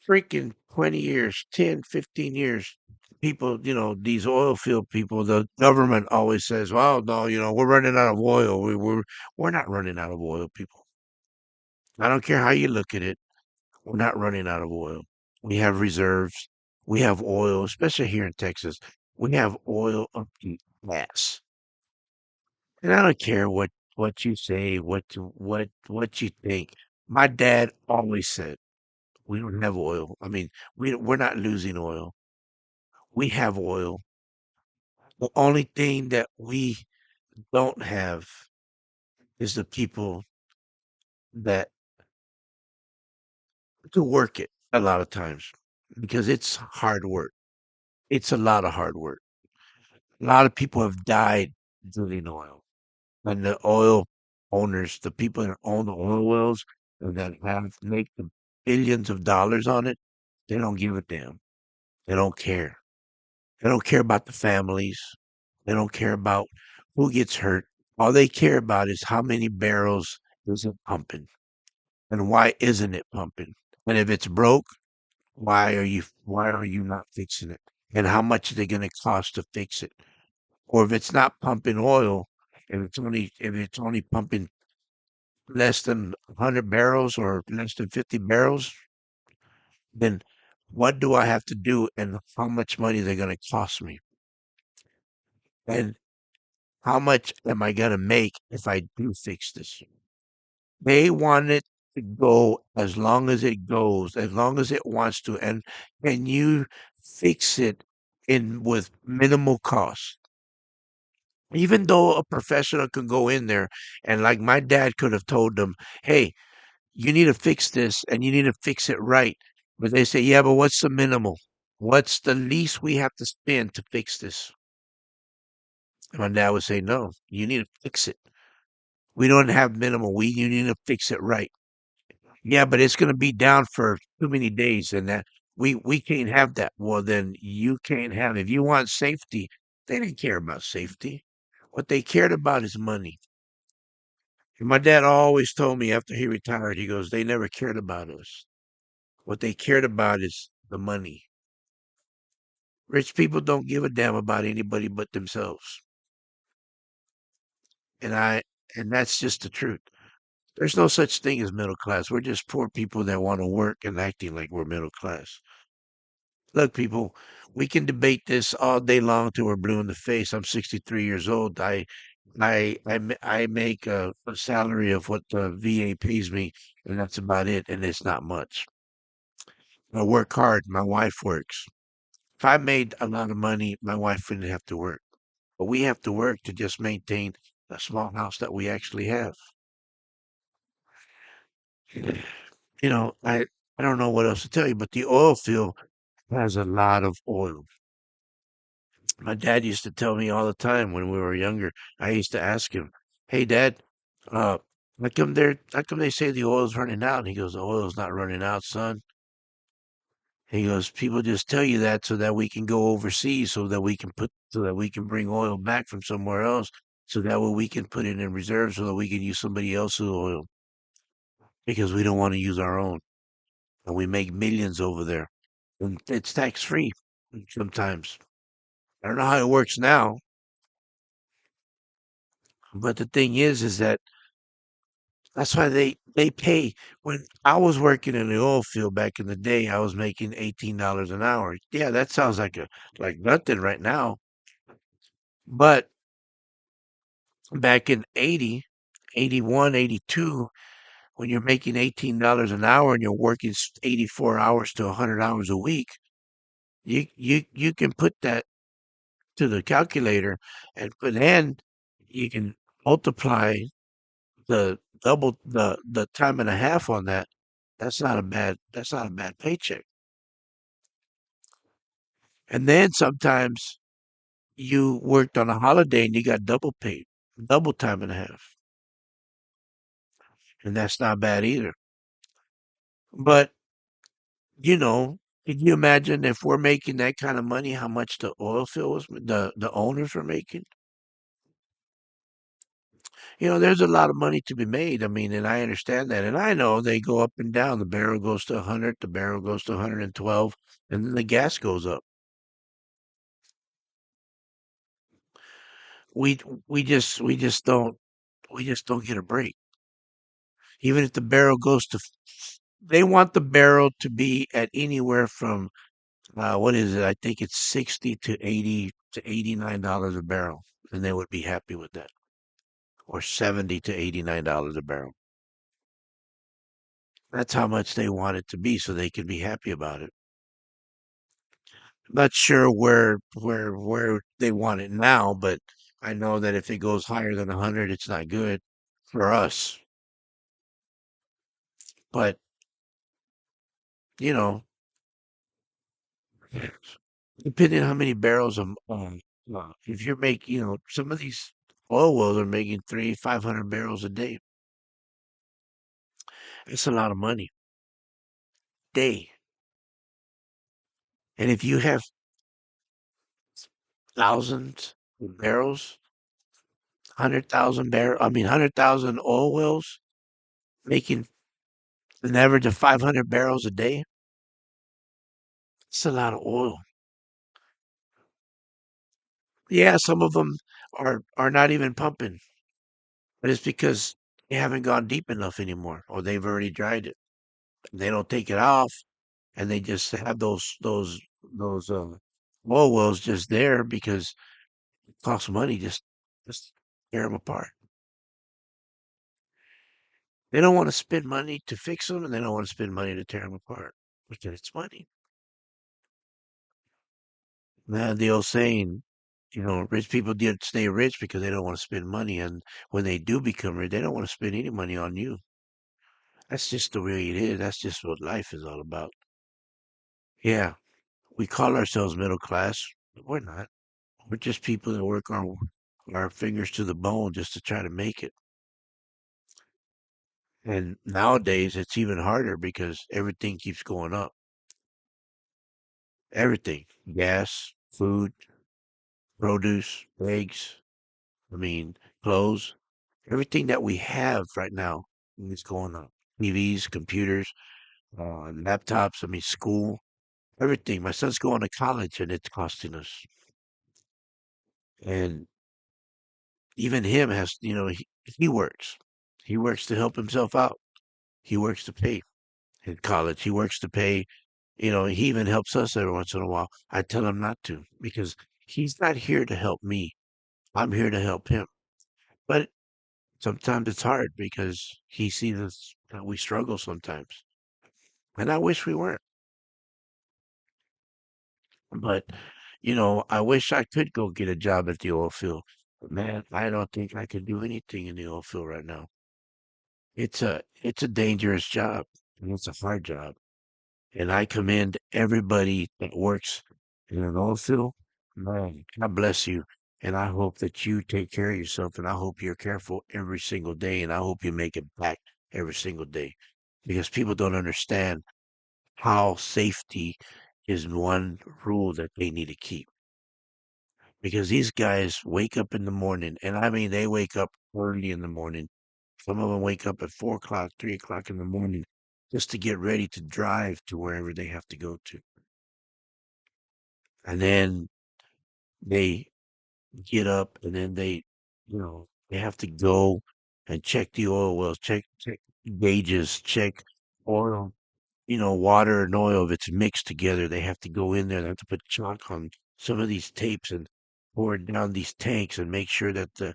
A: freaking 20 years, 10, 15 years, people, these oil field people, the government always says, "Well, no, we're running out of oil. We're not running out of oil, people. I don't care how you look at it. We're not running out of oil. We have reserves. We have oil, especially here in Texas. We have oil up to ass. And I don't care what you say, what you think. My dad always said, we don't have oil. I mean, we're not losing oil. We have oil. The only thing that we don't have is the people that to work it a lot of times because it's hard work. It's a lot of hard work. A lot of people have died drilling oil. And the oil owners, the people that own the oil wells and that have make the billions of dollars on it, they don't give a damn. They don't care. They don't care about the families. They don't care about who gets hurt. All they care about is how many barrels is it pumping and why isn't it pumping? And if it's broke, why are you not fixing it? And how much is it going to cost to fix it? Or if it's not pumping oil, if it's only pumping less than 100 barrels or less than 50 barrels, then what do I have to do and how much money they're going to cost me? And how much am I going to make if I do fix this? They want it to go as long as it goes, as long as it wants to. And can you fix it in with minimal cost? Even though a professional could go in there and like my dad could have told them, hey, you need to fix this and you need to fix it right. But they say, yeah, but what's the minimal? What's the least we have to spend to fix this? And my dad would say, no, you need to fix it. We don't have minimal. You need to fix it right. Yeah, but it's going to be down for too many days and that we can't have that. Well, then you can't have, if you want safety, they didn't care about safety. What they cared about is money. And my dad always told me after he retired, he goes, they never cared about us. What they cared about is the money. Rich people don't give a damn about anybody but themselves. And I and that's just the truth. There's no such thing as middle class. We're just poor people that want to work and acting like we're middle class. Look, people, we can debate this all day long till we're blue in the face. I'm 63 years old. I make a salary of what the VA pays me, and that's about it. And it's not much. I work hard. My wife works. If I made a lot of money, my wife wouldn't have to work. But we have to work to just maintain the small house that we actually have. You know, I don't know what else to tell you, but the oil field has a lot of oil. My dad used to tell me all the time when we were younger. I used to ask him, "Hey, Dad, uh, how come they say the oil's running out?" And he goes, "The oil's not running out, son." He goes, "People just tell you that so that we can go overseas, so that we can bring oil back from somewhere else, so that way we can put it in reserve, so that we can use somebody else's oil because we don't want to use our own, and we make millions over there, and it's tax free sometimes. I don't know how it works now, but the thing is that that's why they pay. When I was working in the oil field back in the day, I was making $18 an hour. Yeah, that sounds like nothing right now. But back in 80, 81, 82, when you're making $18 an hour and you're working 84 hours to 100 hours a week, you can put that to the calculator and you can multiply the double the time and a half on that. That's not a bad paycheck. And then sometimes you worked on a holiday and you got double paid, double time and a half. And that's not bad either. But, can you imagine if we're making that kind of money, how much the oil field the owners were making? There's a lot of money to be made. I mean, and I understand that. And I know they go up and down. The barrel goes to 100, the barrel goes to 112, and then the gas goes up. we we just don't get a break. Even if the barrel goes to, they want the barrel to be at anywhere from what is it? I think it's 60 to 80 to $89 a barrel, and they would be happy with that, or 70 to $89 a barrel. That's how much they want it to be, so they can be happy about it. Not sure where they want it now, but I know that if it goes higher than 100, it's not good for us. But you know, depending on how many barrels of if you're making, some of these oil wells are making 500 barrels a day. It's a lot of money day. And if you have thousands of barrels, 100,000 barrel, I mean 100,000 oil wells making an average of 500 barrels a day, it's a lot of oil. Yeah, some of them are not even pumping, but it's because they haven't gone deep enough anymore, or they've already dried it. They don't take it off, and they just have those oil wells just there because it costs money just tear them apart. They don't want to spend money to fix them, and they don't want to spend money to tear them apart because it's money. Man, the old saying, rich people did stay rich because they don't want to spend money, and when they do become rich, they don't want to spend any money on you. That's just the way it is. That's just what life is all about. Yeah, we call ourselves middle class, but we're not. We're just people that work our fingers to the bone just to try to make it. And nowadays, it's even harder because everything keeps going up. Everything, gas, food, produce, eggs, I mean, clothes, everything that we have right now is going up. TVs, computers, laptops, I mean, school, everything. My son's going to college and it's costing us. And even him has, he works. He works to help himself out. He works to pay in college. He works to pay, he even helps us every once in a while. I tell him not to because he's not here to help me. I'm here to help him. But sometimes it's hard because he sees us that we struggle sometimes. And I wish we weren't. But, I wish I could go get a job at the oil field. But man, I don't think I could do anything in the oil field right now. It's a dangerous job and it's a hard job. And I commend everybody that works in an oil field. Man, God bless you. And I hope that you take care of yourself. And I hope you're careful every single day. And I hope you make it back every single day. Because people don't understand how safety is one rule that they need to keep. Because these guys wake up in the morning, and I mean, they wake up early in the morning. Some of them wake up at 4 o'clock, 3 o'clock in the morning just to get ready to drive to wherever they have to go to. And then they get up and then they have to go and check the oil wells, check gauges, check oil, water and oil, if it's mixed together, they have to go in there. They have to put chalk on some of these tapes and pour it down these tanks and make sure that the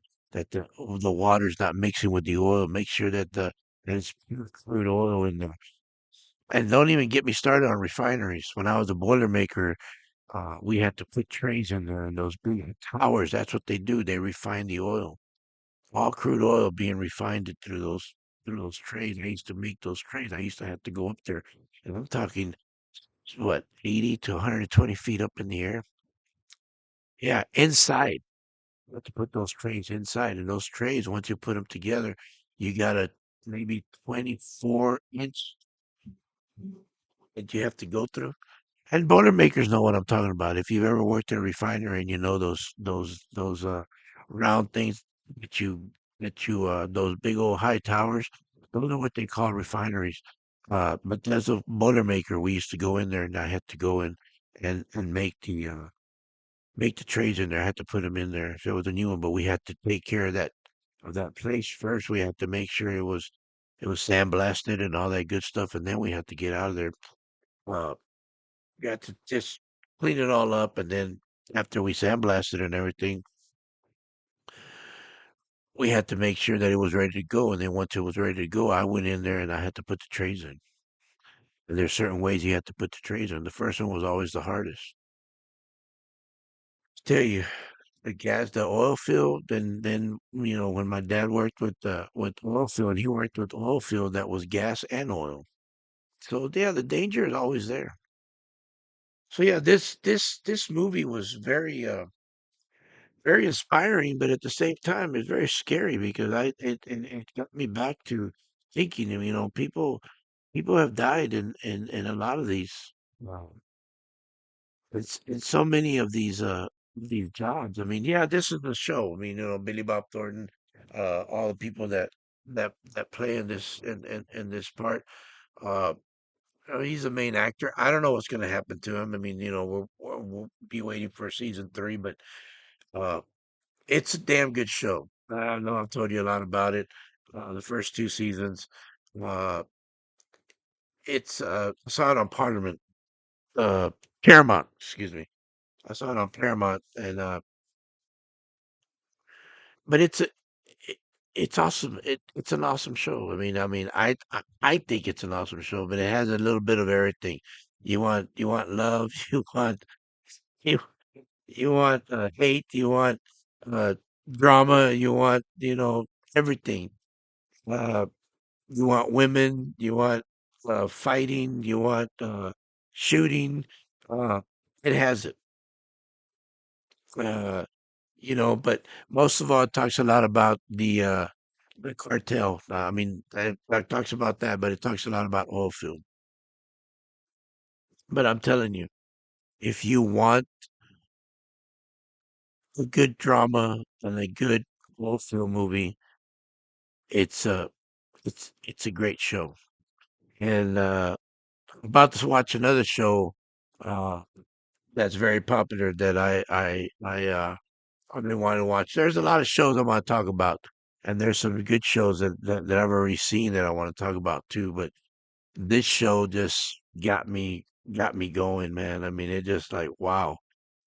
A: water's not mixing with the oil. Make sure that it's pure crude oil in there. And don't even get me started on refineries. When I was a boilermaker, we had to put trays in there and those big towers. That's what they do. They refine the oil. All crude oil being refined through those trays. I used to make those trays. I used to have to go up there, and I'm talking what 80 to 120 feet up in the air. Yeah, inside. You have to put those trays inside, and those trays, once you put them together, you got a maybe 24-inch that you have to go through. And Boilermakers know what I'm talking about. If you've ever worked in a refinery and you know those round things that you those big old high towers, those are what they call refineries. But as a Boilermaker, we used to go in there and I had to go in and make make the trays in there. I had to put them in there. So it was a new one, but we had to take care of that place first. We had to make sure it was sandblasted and all that good stuff, and then we had to get out of there. Uh, we had to just clean it all up, and then after we sandblasted and everything, we had to make sure that it was ready to go. And then once it was ready to go, I went in there and I had to put the trays in. And there's certain ways you have to put the trays in. The first one was always the hardest. Tell you, the oil field, then you know when my dad worked with oil field, he worked with oil field that was gas and oil. So yeah, the danger is always there. So yeah, this movie was very inspiring, but at the same time, it's very scary because it got me back to thinking. You know, people have died in a lot of um, in so many of these jobs. I mean, yeah, this is the show. I mean, you know, Billy Bob Thornton, all the people that play in in this part. Uh, he's the main actor. I don't know what's going to happen to him. I mean, you know, we'll be waiting for season three, but uh, it's a damn good show. I know I've told you a lot about it. The first two seasons. Uh, I saw it on Parliament, uh, Paramount. Excuse me. I saw it on Paramount, and but it, it's awesome. It's an awesome show. I think it's an awesome show, but it has a little bit of everything. You want love, you you want hate, you want uh, drama, you want everything. Uh, you want women, you want fighting, you want shooting. Uh, it has it. Uh, but most of all, it talks a lot about the cartel. It talks about that, but it talks a lot about oil field. But I'm telling you, if you want a good drama and a good oil field movie, it's a it's a great show. And I'm about to watch another show uh, that's very popular that I've been wanting to watch. There's a lot of shows I want to talk about, and there's some good shows that I've already seen that I want to talk about too. But this show just got me going, man. I mean, it just like wow.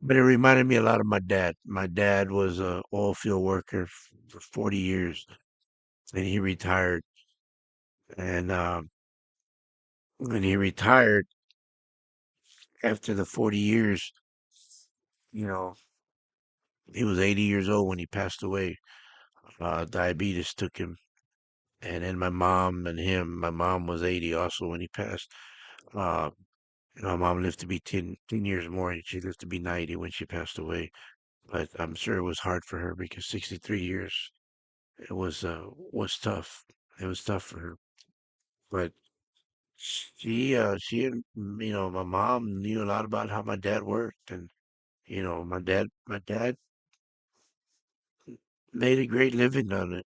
A: But it reminded me a lot of my dad. My dad was a oil field worker for 40 years, and he retired. And when he retired after the 40 years, you know, he was 80 years old when he passed away. Diabetes took him. And then my mom and him, my mom was 80 also when he passed. Uh, my mom lived to be 10 years more, and she lived to be 90 when she passed away. But I'm sure it was hard for her because 63 years, it was tough. It was tough for her. But she and, my mom knew a lot about how my dad worked. And, my dad made a great living on it.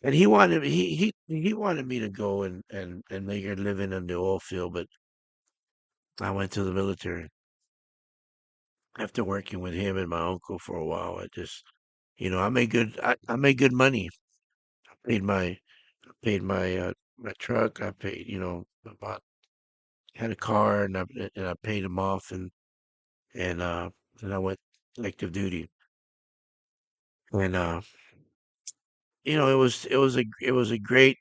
A: And he wanted me to go and make a living in the oil field, but I went to the military. After working with him and my uncle for a while, I made good money. I paid my truck. I paid, about had a car and I paid him off and uh and I went active duty. And it was a great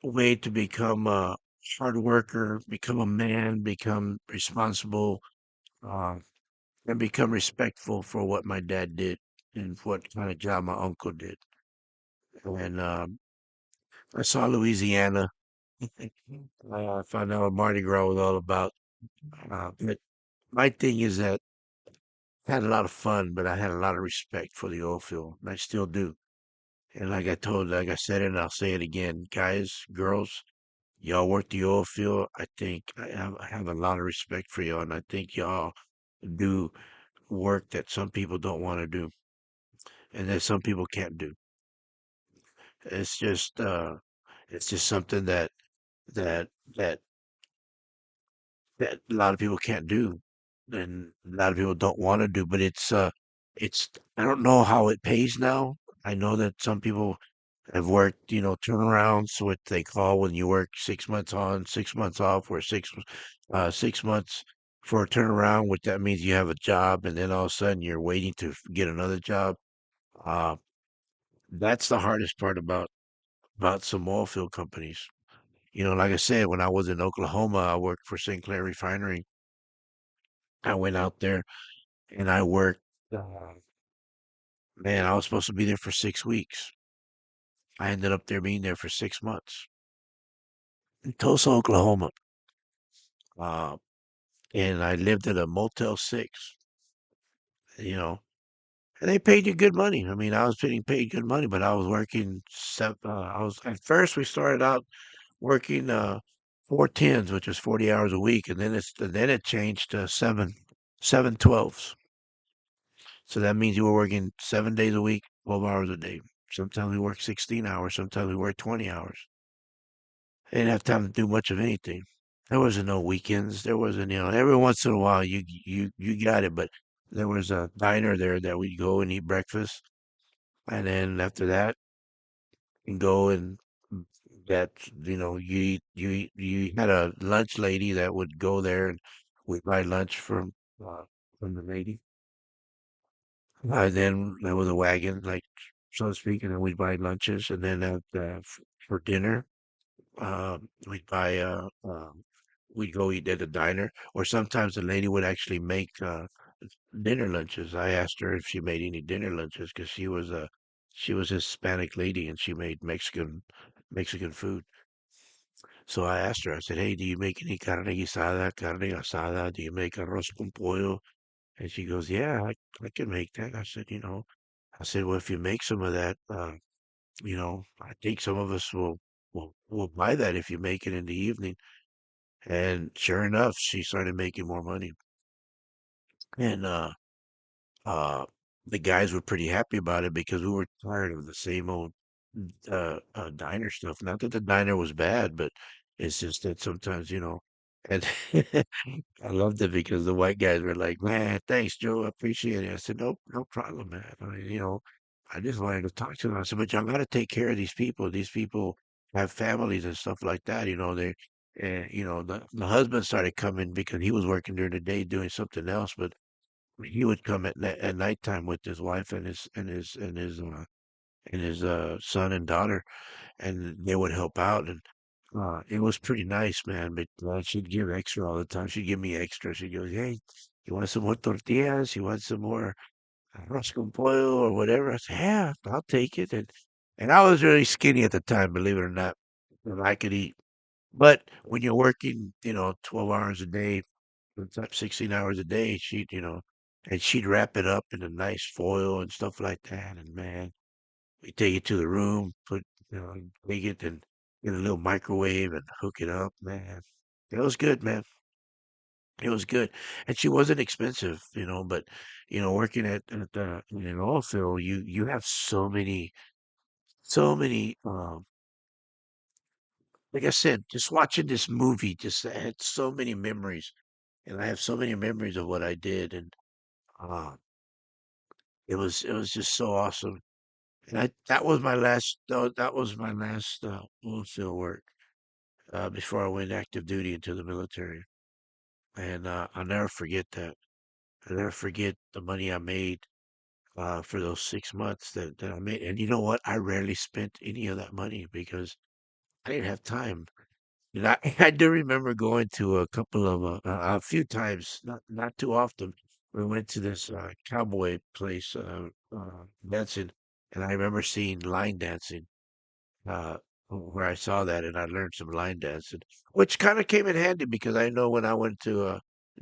A: way to become a hard worker, become a man, become responsible, uh, and become respectful for what my dad did and what kind of job my uncle did. And I saw Louisiana. I found out what Mardi Gras was all about. But my thing is that I had a lot of fun, but I had a lot of respect for the oil field, and I still do. And like I said it, and I'll say it again, guys, girls, y'all work the oil field. I have a lot of respect for y'all, and I think y'all do work that some people don't want to do, and that some people can't do. It's just, it's just something that that that a lot of people can't do. and a lot of people don't want to do, but it's I don't know how it pays now. I know that some people have worked, turnarounds, what they call when you work 6 months on, 6 months off, or 6 months for a turnaround, which that means you have a job and then all of a sudden you're waiting to get another job. Uh, that's the hardest part about some oil field companies. Like I said, when I was in Oklahoma, I worked for Sinclair Refinery. I went out there and I worked. Man, I was supposed to be there for 6 weeks. I ended up there being there for 6 months in Tulsa, Oklahoma. Uh, and I lived at a Motel 6, you know, and they paid you good money. I mean, I was getting paid good money, but I was working at first we started out working 4 10s, which is 40 hours a week, and then it changed to seven 12s. So that means you were working 7 days a week, 12 hours a day. Sometimes we worked 16 hours, sometimes we worked 20 hours. I didn't have time to do much of anything. There wasn't no weekends. There wasn't, every once in a while you got it, but there was a diner there that we'd go and eat breakfast. And then after that, you go and that, you had a lunch lady that would go there and we'd buy lunch from the lady. Then there was a wagon, like, so to speak, and then we'd buy lunches. And then for dinner, we'd buy, we'd go eat at a diner, or sometimes the lady would actually make dinner lunches. I asked her if she made any dinner lunches because she was a Hispanic lady and she made Mexican food. So I asked her, I said, "Hey, do you make any carne guisada, carne asada? Do you make arroz con pollo?" And she goes, "Yeah, I can make that." I said, "Well, if you make some of that, I think some of us will buy that if you make it in the evening." And sure enough, she started making more money. And uh, the guys were pretty happy about it because we were tired of the same old diner stuff. Not that the diner was bad, but it's just that sometimes, and I loved it because the white guys were like, "Man, thanks, Joe. I appreciate it." I said, "No, no problem, man. I mean, I just wanted to talk to them." I said, "But y'all got to take care of these people. These people have families and stuff like that. The husband started coming because he was working during the day doing something else, but he would come at nighttime with his wife and his son and daughter, and they would help out. And it was pretty nice, man. But she'd give extra all the time. She'd give me extra. She goes, "Hey, you want some more tortillas? You want some more arroz con pollo or whatever?" I said, "Yeah, I'll take it." And I was really skinny at the time, believe it or not, and I could eat. But when you're working, 12 hours a day, sometimes 16 hours a day, and she'd wrap it up in a nice foil and stuff like that. And man, we take it to the room, take it and get a little microwave and hook it up, man. It was good, man. It was good. And she wasn't expensive, but working in an oil field, you have so many like I said, just watching this movie just had so many memories. And I have so many memories of what I did, and uh it was just so awesome. And that was my last oil field work before I went active duty into the military. And I'll never forget that. I'll never forget the money I made for those 6 months that I made. And you know what? I rarely spent any of that money because I didn't have time. And I, I do remember going to a few times, not too often. We went to this cowboy place, dancing, and I remember seeing line dancing. uh, where I saw that and I learned some line dancing, which kind of came in handy because I know when I went to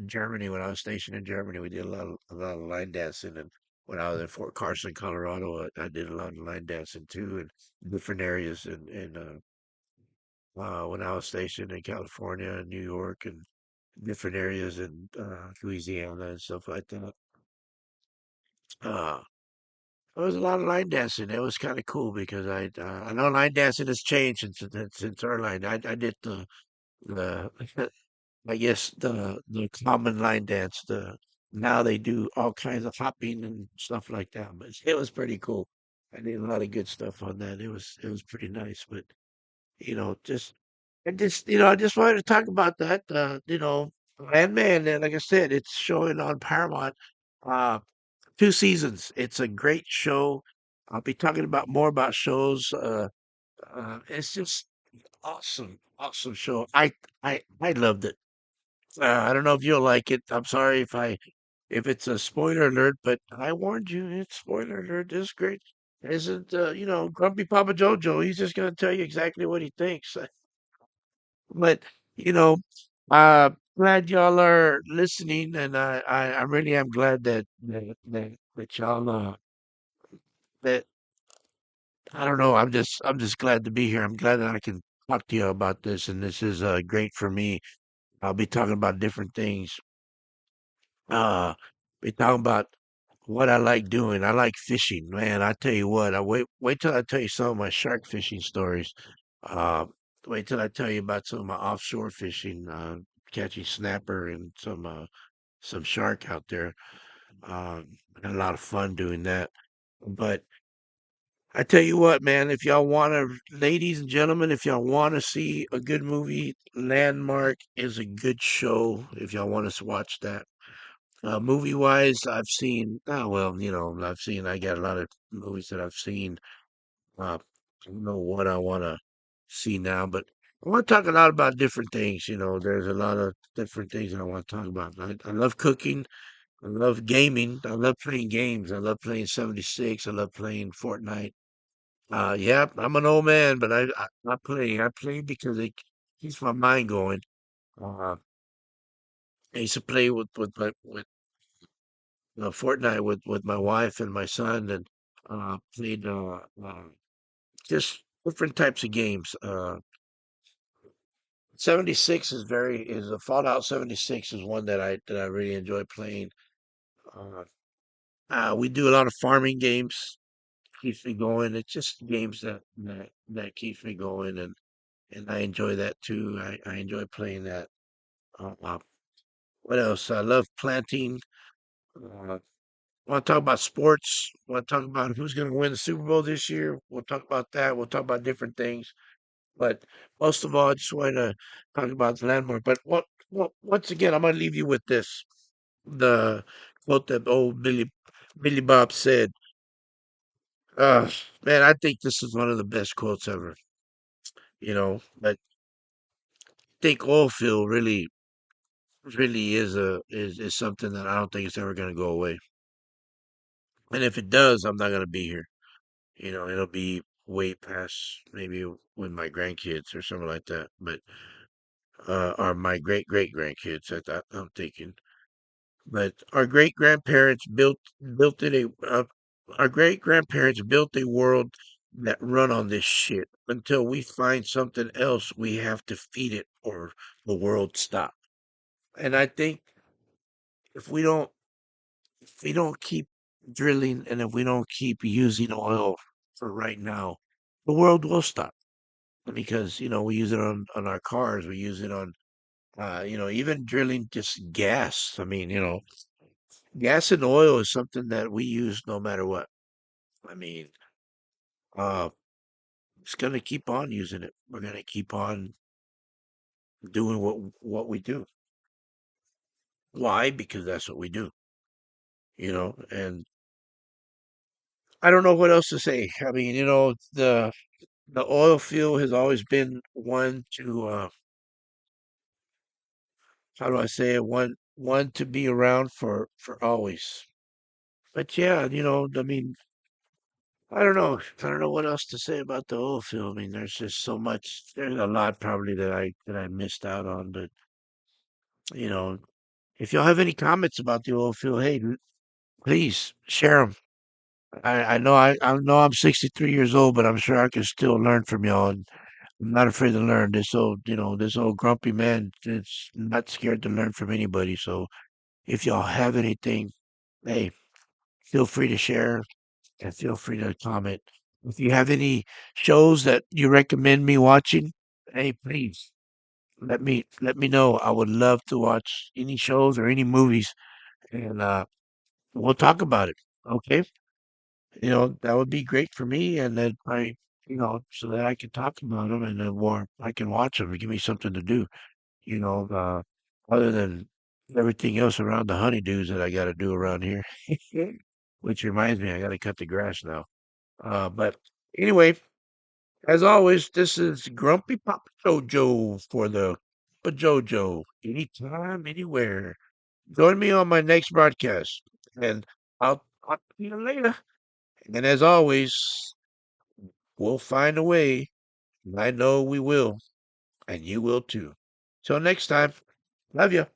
A: Germany, when I was stationed in Germany, we did a lot of line dancing. And when I was in Fort Carson, Colorado, I did a lot of line dancing too in different areas. And when I was stationed in California and New York and different areas in Louisiana and stuff like that. Uh, there was a lot of line dancing. It was kind of cool because I know line dancing has changed since our line. I did the I guess the common line dance. The Now they do all kinds of hopping and stuff like that. But it was pretty cool. I did a lot of good stuff on that. It was pretty nice. But just I just wanted to talk about that. Landman. And like I said, it's showing on Paramount. Uh, 2 seasons. It's a great show. I'll be talking about more about shows. It's just awesome, awesome show. I loved it. I don't know if you'll like it. I'm sorry if it's a spoiler alert, but I warned you. It's spoiler alert. It's great. Isn't Grumpy Papa JoeJoe? He's just gonna tell you exactly what he thinks. But you know, glad y'all are listening, and I really am glad that y'all that I don't know. I'm just glad to be here. I'm glad that I can talk to you about this, and this is great for me. I'll be talking about different things. Be talking about what I like doing. I like fishing, man. I tell you what. I wait till I tell you some of my shark fishing stories. Uh, Wait till I tell you about some of my offshore fishing, catching snapper and some shark out there. Had a lot of fun doing that. But I tell you what, man, if y'all want to, ladies and gentlemen, if y'all want to see a good movie, Landmark is a good show. If y'all want to watch that. Movie wise, I've seen, well, I got a lot of movies that I've seen. I don't know what I want to see now, but I want to talk a lot about different things. There's a lot of different things I want to talk about. I love cooking. I love gaming. I love playing games. I love playing 76. I love playing Fortnite. Yeah, I'm an old man, but I play. I play because it keeps my mind going. Uh, I used to play with Fortnite with my wife and my son, and played just different types of games. 76 is a Fallout 76 is one that I really enjoy playing. Uh, we do a lot of farming games. Keeps me going. It's just games that keeps me going, and I enjoy that too. I enjoy playing that. What else? I love planting. Want to talk about sports? Want to talk about who's going to win the Super Bowl this year? We'll talk about that. We'll talk about different things. But most of all, I just want to talk about the landmark. But once again, I'm going to leave you with this. The quote that old Billy Bob said. Uh, Man, I think this is one of the best quotes ever. But I think oil field really is something that I don't think it's ever going to go away. And if it does, I'm not going to be here. It'll be way past maybe with my grandkids or something like that. But or my great grandkids. I'm thinking. But our great grandparents built a world that run on this shit. Until we find something else, we have to feed it, or the world stop. And I think if we don't if we don't keep drilling, and if we don't keep using oil for right now, the world will stop, because we use it on our cars, we use it on even drilling just gas. I mean, gas and oil is something that we use no matter what. I mean, uh it's gonna keep on using it. We're gonna keep on doing what we do. Why? Because that's what we do. And I don't know what else to say. I mean, the oil field has always been one to how do I say it? One to be around for always. But yeah, I mean, I don't know what else to say about the oil field. I mean, there's just so much. There's a lot probably that I missed out on. But you know, if y'all have any comments about the oil field, hey, please share them. I know I'm 63 years old, but I'm sure I can still learn from y'all. And I'm not afraid to learn. This old grumpy man is not scared to learn from anybody. So if y'all have anything, hey, feel free to share and feel free to comment. If you have any shows that you recommend me watching, hey, please. let me know. I would love to watch any shows or any movies, and we'll talk about it. Okay, that would be great for me, and then so that I can talk about them, and then more I can watch them. Give me something to do. You know, uh, other than everything else around the honeydews that I got to do around here. Which reminds me, I got to cut the grass now. But anyway, as always, this is Grumpy Papa JoeJoe for the Papa JoeJoe. Anytime, anywhere. Join me on my next broadcast, and I'll talk to you later. And as always, we'll find a way. And I know we will, and you will too. Till next time, love you.